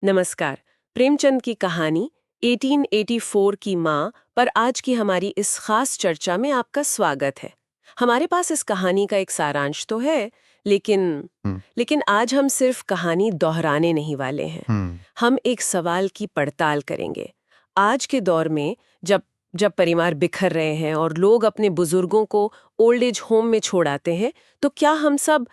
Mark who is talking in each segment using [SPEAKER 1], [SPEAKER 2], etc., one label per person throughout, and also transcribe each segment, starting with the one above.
[SPEAKER 1] नमस्कार। प्रेमचंद की कहानी 1884 की माँ पर आज की हमारी इस खास चर्चा में आपका स्वागत है। हमारे पास इस कहानी का एक सारांश तो है, लेकिन
[SPEAKER 2] हम्म।
[SPEAKER 1] लेकिन आज हम सिर्फ कहानी दोहराने नहीं वाले हैं।
[SPEAKER 2] हम्म।
[SPEAKER 1] हम एक सवाल की पड़ताल करेंगे। आज के दौर में जब जब परिवार बिखर रहे हैं और लोग अपने बुजुर्गों को ओल्ड एज होम में छोड़ आते हैं, तो क्या हम सब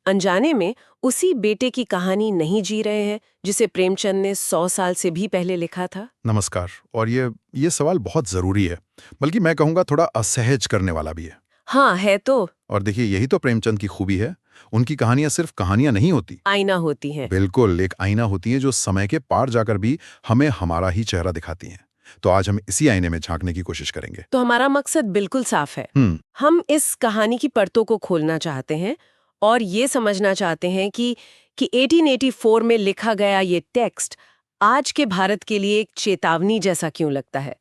[SPEAKER 1] अनजाने में उसी बेटे की कहानी नहीं जी रहे हैं जिसे प्रेमचंद ने 100 साल से भी पहले लिखा था?
[SPEAKER 2] नमस्कार। और ये सवाल बहुत जरूरी है, बल्कि मैं कहूंगा थोड़ा असहज करने वाला भी है।
[SPEAKER 1] हाँ, है तो।
[SPEAKER 2] और देखिए, यही तो प्रेमचंद की खूबी है। उनकी कहानियां सिर्फ कहानियां नहीं होती।
[SPEAKER 1] आईना होती है।
[SPEAKER 2] बिल्कुल, एक आईना होती है जो समय के पार जाकर भी हमें हमारा ही चेहरा दिखाती है। तो आज हम इसी आईने में झांकने की कोशिश करेंगे।
[SPEAKER 1] तो हमारा मकसद बिल्कुल साफ है।
[SPEAKER 2] हम्म।
[SPEAKER 1] हम इस कहानी की परतों को खोलना चाहते हैं और ये समझना चाहते हैं कि 1884 में लिखा गया ये टेक्स्ट आज के भारत के लिए एक चेतावनी जैसा क्यों लगता है।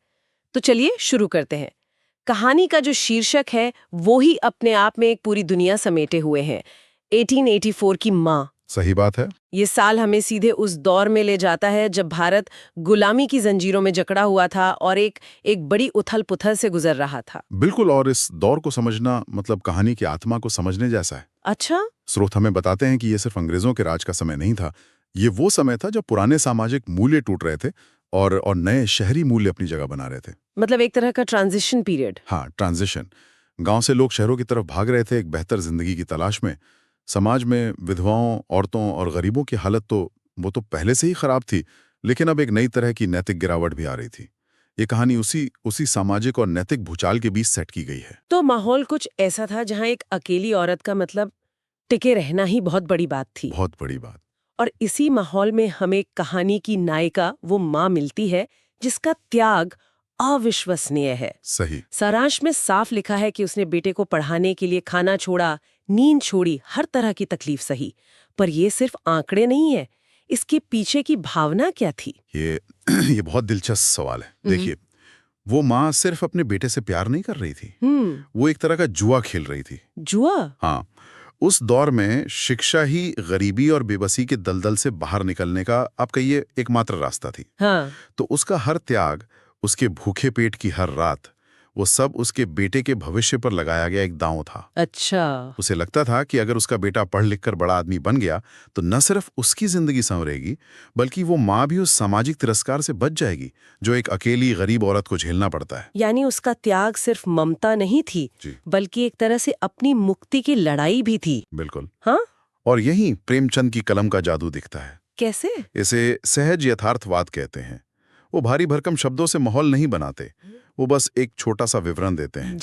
[SPEAKER 1] तो चलिए शुरू करते हैं। कहानी का जो शीर्षक है वो ही अपने आप में एक पूरी दुनिया समेटे हुए है। 1884 की माँ।
[SPEAKER 2] सही बात है।
[SPEAKER 1] ये साल हमें सीधे उस दौर में ले जाता है जब भारत गुलामी की जंजीरों में जकड़ा हुआ था और एक बड़ी उथल-पुथल से गुजर रहा था।
[SPEAKER 2] बिल्कुल, और इस दौर को समझना मतलब कहानी की आत्मा को समझने जैसा है।
[SPEAKER 1] अच्छा।
[SPEAKER 2] स्रोत हमें बताते हैं कि ये सिर्फ अंग्रेजों के राज का समय नहीं था। ये वो समय था जब पुराने सामाजिक मूल्य टूट रहे थे और नए शहरी मूल्य अपनी जगह बना रहे थे।
[SPEAKER 1] मतलब एक तरह का ट्रांजिशन पीरियड।
[SPEAKER 2] हाँ, ट्रांजिशन। गांव से लोग शहरों की तरफ भाग रहे थे एक बेहतर जिंदगी की तलाश में। समाज में विधवाओं, औरतों और गरीबों की हालत तो वो तो पहले से ही खराब थी, लेकिन अब एक नई तरह की नैतिक गिरावट भी आ रही थी। ये कहानी उसी उसी सामाजिक और नैतिक भूचाल के बीच सेट की गई है।
[SPEAKER 1] तो माहौल कुछ ऐसा था जहां एक अकेली औरत का टिके रहना ही बहुत बड़ी बात थी।
[SPEAKER 2] बहुत बड़ी बात।
[SPEAKER 1] और इसी माहौल में हमें कहानी की नायिका वो माँ मिलती है जिसका त्याग अविश्वसनीय है।
[SPEAKER 2] सही।
[SPEAKER 1] सारांश में साफ लिखा है कि उसने बेटे को पढ़ाने के लिए खाना छोड़ा, नींद छोड़ी, हर तरह की तकलीफ सही। पर ये सिर्फ आंकड़े नहीं है, इसके पीछे की भावना क्या थी?
[SPEAKER 2] ये ये बहुत दिलचस्प सवाल है। देखिए, वो माँ सिर्फ अपने बेटे से प्यार नहीं कर रही थी, वो एक तरह का जुआ खेल रही थी।
[SPEAKER 1] जुआ?
[SPEAKER 2] हाँ, उस दौर में शिक्षा ही गरीबी और बेबसी के दलदल से बाहर निकलने का आप कहिए एकमात्र रास्ता थी।
[SPEAKER 1] हाँ।
[SPEAKER 2] तो उसका हर त्याग, उसके भूखे पेट की हर रात, वो सब उसके बेटे के भविष्य पर लगाया गया एक दांव था।
[SPEAKER 1] अच्छा।
[SPEAKER 2] उसे लगता था कि अगर उसका बेटा पढ़ लिख कर बड़ा आदमी बन गया तो न सिर्फ उसकी जिंदगी संवरेगी, बल्कि वो माँ भी उस सामाजिक तिरस्कार से बच जाएगी जो एक अकेली गरीब औरत को झेलना पड़ता है।
[SPEAKER 1] यानी उसका त्याग सिर्फ ममता नहीं थी,
[SPEAKER 2] जी।
[SPEAKER 1] बल्कि एक तरह से अपनी मुक्ति की लड़ाई भी थी।
[SPEAKER 2] बिल्कुल।
[SPEAKER 1] हाँ?
[SPEAKER 2] और यही प्रेमचंद की कलम का जादू दिखता है।
[SPEAKER 1] कैसे?
[SPEAKER 2] इसे सहज यथार्थवाद कहते हैं। वो भारी भरकम शब्दों से माहौल नहीं बनाते, वो बस एक छोटा सा विवरण देते हैं।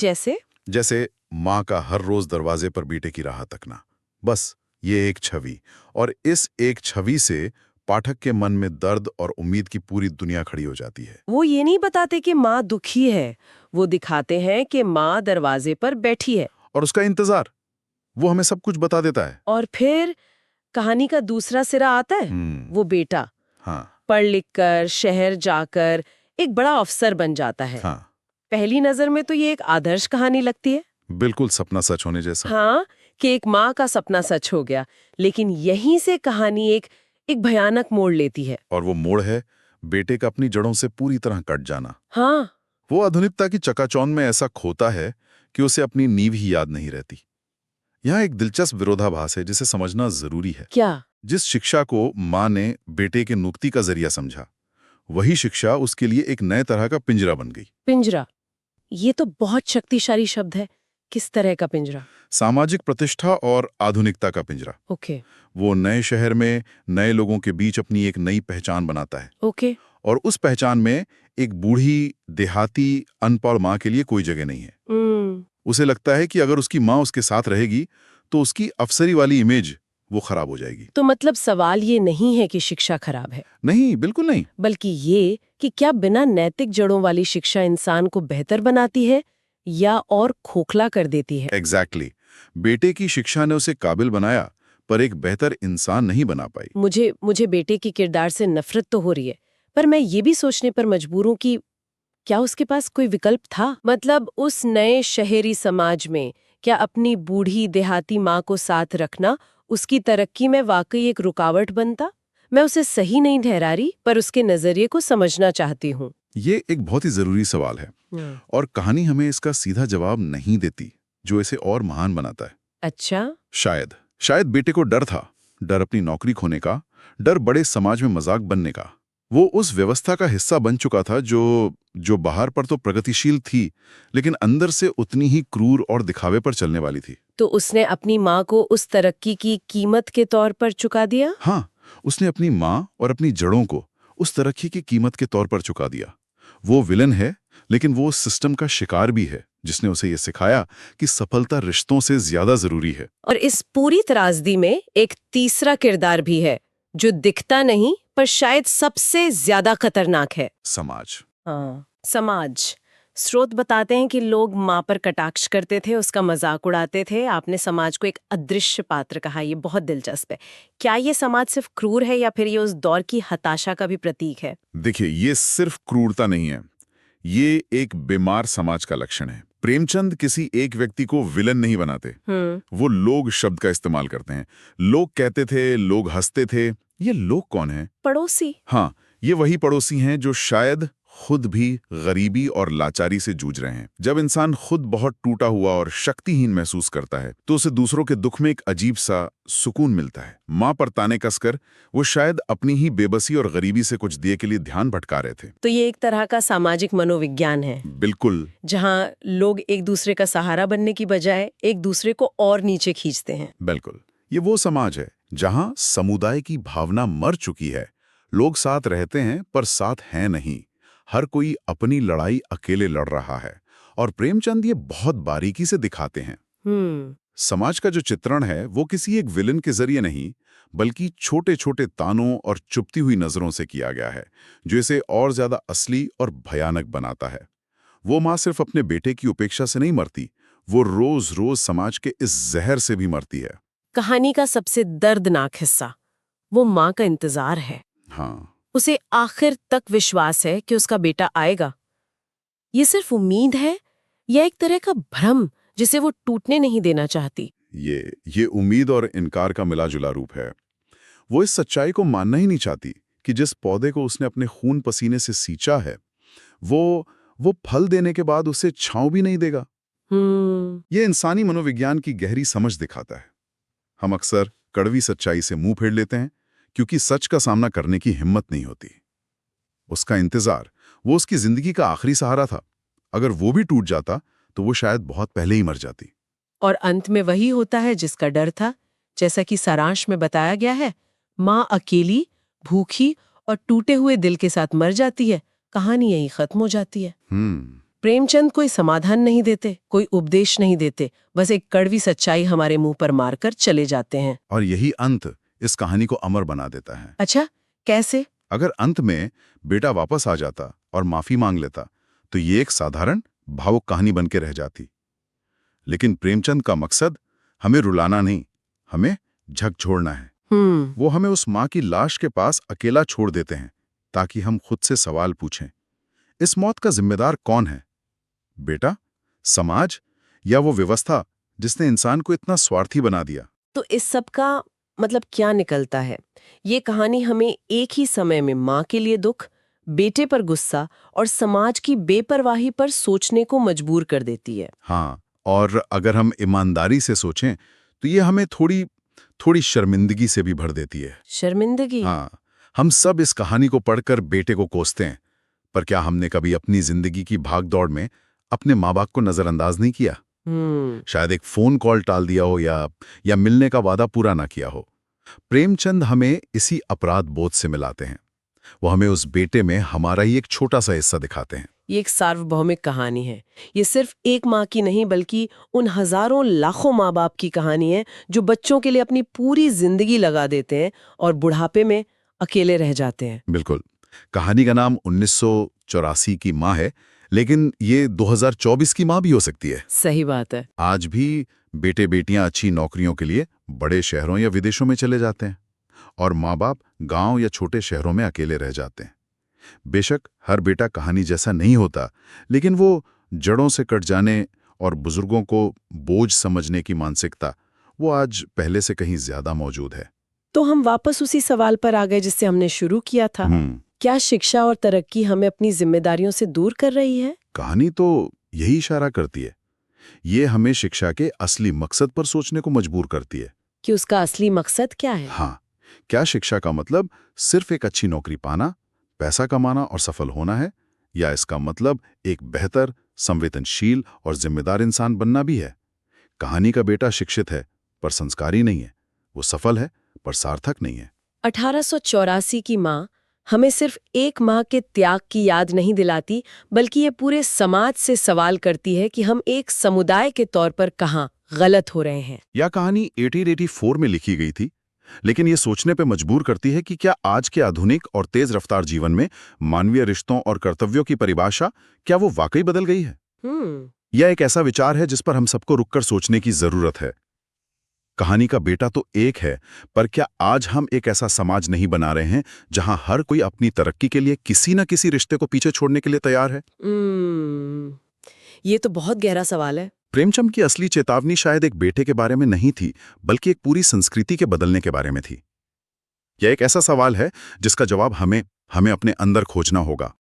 [SPEAKER 2] जैसे माँ का हर रोज दरवाजे पर बेटे की राह तकना। बस ये एक छवि, और इस एक छवि से पाठक के मन में दर्द और उम्मीद की पूरी दुनिया खड़ी हो जाती है।
[SPEAKER 1] वो ये नहीं बताते कि माँ दुखी है, वो दिखाते हैं कि माँ दरवाजे पर बैठी है।
[SPEAKER 2] और उसका इंतजार, वो हमें सब कुछ बता देता है।
[SPEAKER 1] और फिर कहानी का दूसरा सिरा आता है, वो बेटा
[SPEAKER 2] हाँ।
[SPEAKER 1] पढ़ लिख कर शहर जाकर एक बड़ा अफसर बन जाता है।
[SPEAKER 2] हाँ।
[SPEAKER 1] पहली नजर में तो ये एक आदर्श कहानी लगती है।
[SPEAKER 2] बिल्कुल सपना सच होने जैसा।
[SPEAKER 1] हाँ, कि एक माँ का सपना सच हो गया। लेकिन यहीं से कहानी एक भयानक मोड़ लेती है।
[SPEAKER 2] और वो मोड़ है बेटे का अपनी जड़ों से पूरी तरह कट जाना।
[SPEAKER 1] हाँ।
[SPEAKER 2] वो आधुनिकता की चकाचौंध में ऐसा खोता है कि उसे अपनी नींव ही याद नहीं रहती। यहाँ एक दिलचस्प विरोधाभास है जिसे समझना जरूरी है।
[SPEAKER 1] क्या?
[SPEAKER 2] जिस शिक्षा को माँ ने बेटे के मुक्ति का जरिया समझा, वही शिक्षा उसके लिए एक नए तरह का पिंजरा बन गई।
[SPEAKER 1] पिंजरा, ये तो बहुत शक्तिशाली शब्द है। किस तरह का पिंजरा?
[SPEAKER 2] सामाजिक प्रतिष्ठा और आधुनिकता का पिंजरा।
[SPEAKER 1] ओके।
[SPEAKER 2] वो नए शहर में नए लोगों के बीच अपनी एक नई पहचान बनाता है।
[SPEAKER 1] ओके।
[SPEAKER 2] और उस पहचान में एक बूढ़ी देहाती अनपढ़ माँ के लिए कोई जगह नहीं है। उसे लगता है कि अगर उसकी माँ उसके साथ रहेगी तो उसकी अफसरी वाली इमेज वो खराब हो जाएगी।
[SPEAKER 1] तो सवाल ये नहीं है कि शिक्षा खराब है।
[SPEAKER 2] नहीं, बिल्कुल नहीं।
[SPEAKER 1] बल्कि ये कि क्या बिना नैतिक जड़ों वाली शिक्षा इंसान को बेहतर बनाती है या और खोखला कर देती है?
[SPEAKER 2] एग्जैक्टली। बेटे की शिक्षा ने उसे काबिल बनाया, पर एक बेहतर इंसान नहीं बना पाई।
[SPEAKER 1] मुझे बेटे के किरदार से नफरत तो हो रही है, पर मैं ये भी सोचने पर मजबूर हूं कि क्या उसके पास कोई विकल्प था? उस नए शहरी समाज में क्या अपनी बूढ़ी देहाती माँ को साथ रखना उसकी तरक्की में वाकई एक रुकावट बनता? मैं उसे सही नहीं ठहरा रही, पर उसके नजरिए को समझना चाहती हूँ।
[SPEAKER 2] ये एक बहुत ही जरूरी सवाल है और कहानी हमें इसका सीधा जवाब नहीं देती, जो इसे और महान बनाता है।
[SPEAKER 1] अच्छा।
[SPEAKER 2] शायद बेटे को डर था, डर अपनी नौकरी खोने का, डर बड़े समाज में मजाक बनने का। वो उस व्यवस्था का हिस्सा बन चुका था जो बाहर पर तो प्रगतिशील थी, लेकिन अंदर से उतनी ही क्रूर और दिखावे पर चलने वाली थी।
[SPEAKER 1] तो उसने अपनी माँ को उस तरक्की की कीमत के तौर पर चुका दिया?
[SPEAKER 2] हाँ, उसने अपनी माँ और अपनी जड़ों को उस तरक्की की कीमत के तौर पर चुका दिया। वो विलन है, लेकिन वो उस सिस्टम का शिकार भी है, जिसने उसे ये सिखाया कि सफलता रिश्तों से ज्यादा जरूरी है।
[SPEAKER 1] और इस पूरी त्रासदी में एक तीसरा किरदार भी है, जो दिखता नहीं पर शायद सबसे ज्यादा खतरनाक है।
[SPEAKER 2] समाज।
[SPEAKER 1] हाँ, समाज। स्रोत बताते हैं कि लोग माँ पर कटाक्ष करते थे, उसका मजाक उड़ाते थे। आपने समाज को एक अदृश्य पात्र कहा, ये बहुत दिलचस्प है। क्या ये समाज सिर्फ क्रूर है या फिर ये उस दौर की हताशा का भी प्रतीक है?
[SPEAKER 2] देखिए, ये सिर्फ क्रूरता नहीं है, ये एक बीमार समाज का लक्षण है। प्रेमचंद किसी एक व्यक्ति को विलन नहीं बनाते, वो लोग शब्द का इस्तेमाल करते हैं। लोग कहते थे, लोग हंसते थे। ये लोग कौन हैं?
[SPEAKER 1] पड़ोसी।
[SPEAKER 2] हाँ, ये वही पड़ोसी हैं जो शायद खुद भी गरीबी और लाचारी से जूझ रहे हैं। जब इंसान खुद बहुत टूटा हुआ और शक्तिहीन महसूस करता है, तो उसे दूसरों के दुख में एक अजीब सा सुकून मिलता है। माँ पर ताने कसकर वो शायद अपनी ही बेबसी और गरीबी से कुछ दिए के लिए ध्यान भटका रहे थे।
[SPEAKER 1] तो ये एक तरह का सामाजिक मनोविज्ञान है।
[SPEAKER 2] बिल्कुल।
[SPEAKER 1] जहाँ लोग एक दूसरे का सहारा बनने की बजाय एक दूसरे को और नीचे खींचते हैं।
[SPEAKER 2] बिल्कुल, ये वो समाज है जहाँ समुदाय की भावना मर चुकी है। लोग साथ रहते हैं पर साथ हैं नहीं। हर कोई अपनी लड़ाई अकेले लड़ रहा है, और प्रेमचंद ये बहुत बारीकी से दिखाते हैं। समाज का जो चित्रण है वो किसी एक विलन के जरिए नहीं, बल्कि छोटे छोटे तानों और चुपती हुई नजरों से किया गया है, जो इसे और ज्यादा असली और भयानक बनाता है। वो माँ सिर्फ अपने बेटे की उपेक्षा से नहीं मरती, वो रोज रोज समाज के इस जहर से भी मरती है।
[SPEAKER 1] कहानी का सबसे दर्दनाक हिस्सा वो माँ का इंतजार है।
[SPEAKER 2] हाँ,
[SPEAKER 1] उसे आखिर तक विश्वास है कि उसका बेटा आएगा। ये सिर्फ उम्मीद है या एक तरह का भ्रम जिसे वो टूटने नहीं देना चाहती?
[SPEAKER 2] ये उम्मीद और इनकार का मिला-जुला रूप है। वो इस सच्चाई को मानना ही नहीं चाहती कि जिस पौधे को उसने अपने खून पसीने से सींचा है, वो फल देने के बाद उसे छांव भी नहीं देगा। ये इंसानी मनोविज्ञान की गहरी समझ दिखाता है। हम अक्सर कड़वी सच्चाई से मुंह फेर लेते हैं क्योंकि सच का सामना करने की हिम्मत नहीं होती। उसका इंतजार वो उसकी जिंदगी का आखिरी सहारा था। अगर वो भी टूट जाता तो वो शायद बहुत पहले ही मर जाती।
[SPEAKER 1] और अंत में वही होता है जिसका डर था। जैसा कि सारांश में बताया गया है, माँ अकेली, भूखी और टूटे हुए दिल के साथ मर जाती है। कहानी यही खत्म हो जाती है। प्रेमचंद कोई समाधान नहीं देते, कोई उपदेश नहीं देते, बस एक कड़वी सच्चाई हमारे मुंह पर मारकर चले जाते हैं।
[SPEAKER 2] और यही अंत इस कहानी को अमर बना देता है।
[SPEAKER 1] अच्छा, कैसे?
[SPEAKER 2] अगर अंत में बेटा वापस आ जाता और माफी मांग लेता तो ये एक साधारण भावुक कहानी बन के रह जाती। लेकिन प्रेमचंद का मकसद हमें रुलाना नहीं, हमें झकझोरना है। वो हमें उस माँ की लाश के पास अकेला छोड़ देते हैं ताकि हम खुद से सवाल पूछें, इस मौत का जिम्मेदार कौन है? बेटा, समाज, या वो व्यवस्था जिसने इंसान को इतना स्वार्थी बना दिया?
[SPEAKER 1] तो इस सब का मतलब क्या निकलता है? ये कहानी हमें एक ही समय में माँ के लिए दुख, बेटे पर गुस्सा और समाज की बेपरवाही पर सोचने को मजबूर कर देती है।
[SPEAKER 2] हाँ, और अगर हम ईमानदारी से सोचें तो ये हमें थोड़ी शर्मिंदगी से भी भर देती है।
[SPEAKER 1] शर्मिंदगी?
[SPEAKER 2] हाँ, हम सब इस कहानी को पढ़कर बेटे को कोसते हैं, पर क्या हमने कभी अपनी जिंदगी की भागदौड़ में अपने माँ बाप को नजरअंदाज नहीं किया? शायद एक फोन कॉल टाल दिया हो या मिलने का वादा पूरा ना किया हो। प्रेमचंद हमें इसी अपराध बोध से मिलाते हैं। वो हमें उस बेटे में हमारा ही एक छोटा सा हिस्सा दिखाते हैं।
[SPEAKER 1] ये एक सार्वभौमिक कहानी है। ये सिर्फ एक माँ की नहीं, बल्कि उन हजारों लाखों माँ बाप की कहानी है जो बच्चों के लिए अपनी पूरी जिंदगी लगा देते हैं और बुढ़ापे में अकेले रह जाते हैं।
[SPEAKER 2] बिल्कुल। कहानी का नाम 1984 की माँ है, लेकिन ये 2024 की माँ भी हो सकती है।
[SPEAKER 1] सही बात है।
[SPEAKER 2] आज भी बेटे बेटियां अच्छी नौकरियों के लिए बड़े शहरों या विदेशों में चले जाते हैं और माँ बाप गांव या छोटे शहरों में अकेले रह जाते हैं। बेशक हर बेटा कहानी जैसा नहीं होता, लेकिन वो जड़ों से कट जाने और बुजुर्गों को बोझ समझने की मानसिकता वो आज पहले से कहीं ज्यादा मौजूद है।
[SPEAKER 1] तो हम वापस उसी सवाल पर आ गए जिससे हमने शुरू किया था। क्या शिक्षा और तरक्की हमें अपनी जिम्मेदारियों से दूर कर रही है?
[SPEAKER 2] कहानी तो यही इशारा करती है। ये हमें शिक्षा के असली मकसद पर सोचने को मजबूर करती है।
[SPEAKER 1] कि उसका असली मकसद क्या है?
[SPEAKER 2] हाँ, क्या शिक्षा का मतलब सिर्फ एक अच्छी नौकरी पाना, पैसा कमाना और सफल होना है, या इसका मतलब एक बेहतर, संवेदनशील और जिम्मेदार इंसान बनना भी है? कहानी का बेटा शिक्षित है पर संस्कारी नहीं है, वो सफल है पर सार्थक नहीं है।
[SPEAKER 1] 1884 की माँ हमें सिर्फ एक माँ के त्याग की याद नहीं दिलाती, बल्कि ये पूरे समाज से सवाल करती है कि हम एक समुदाय के तौर पर कहाँ गलत हो रहे हैं।
[SPEAKER 2] यह कहानी 1884 में लिखी गई थी, लेकिन ये सोचने पे मजबूर करती है कि क्या आज के आधुनिक और तेज रफ्तार जीवन में मानवीय रिश्तों और कर्तव्यों की परिभाषा क्या वो वाकई बदल गई है? यह एक ऐसा विचार है जिस पर हम सबको रुककर सोचने की जरूरत है। कहानी का बेटा तो एक है, पर क्या आज हम एक ऐसा समाज नहीं बना रहे हैं जहां हर कोई अपनी तरक्की के लिए किसी न किसी रिश्ते को पीछे छोड़ने के लिए तैयार है?
[SPEAKER 1] ये तो बहुत गहरा सवाल है।
[SPEAKER 2] प्रेमचंद की असली चेतावनी शायद एक बेटे के बारे में नहीं थी, बल्कि एक पूरी संस्कृति के बदलने के बारे में थी। यह एक ऐसा सवाल है जिसका जवाब हमें अपने अंदर खोजना होगा।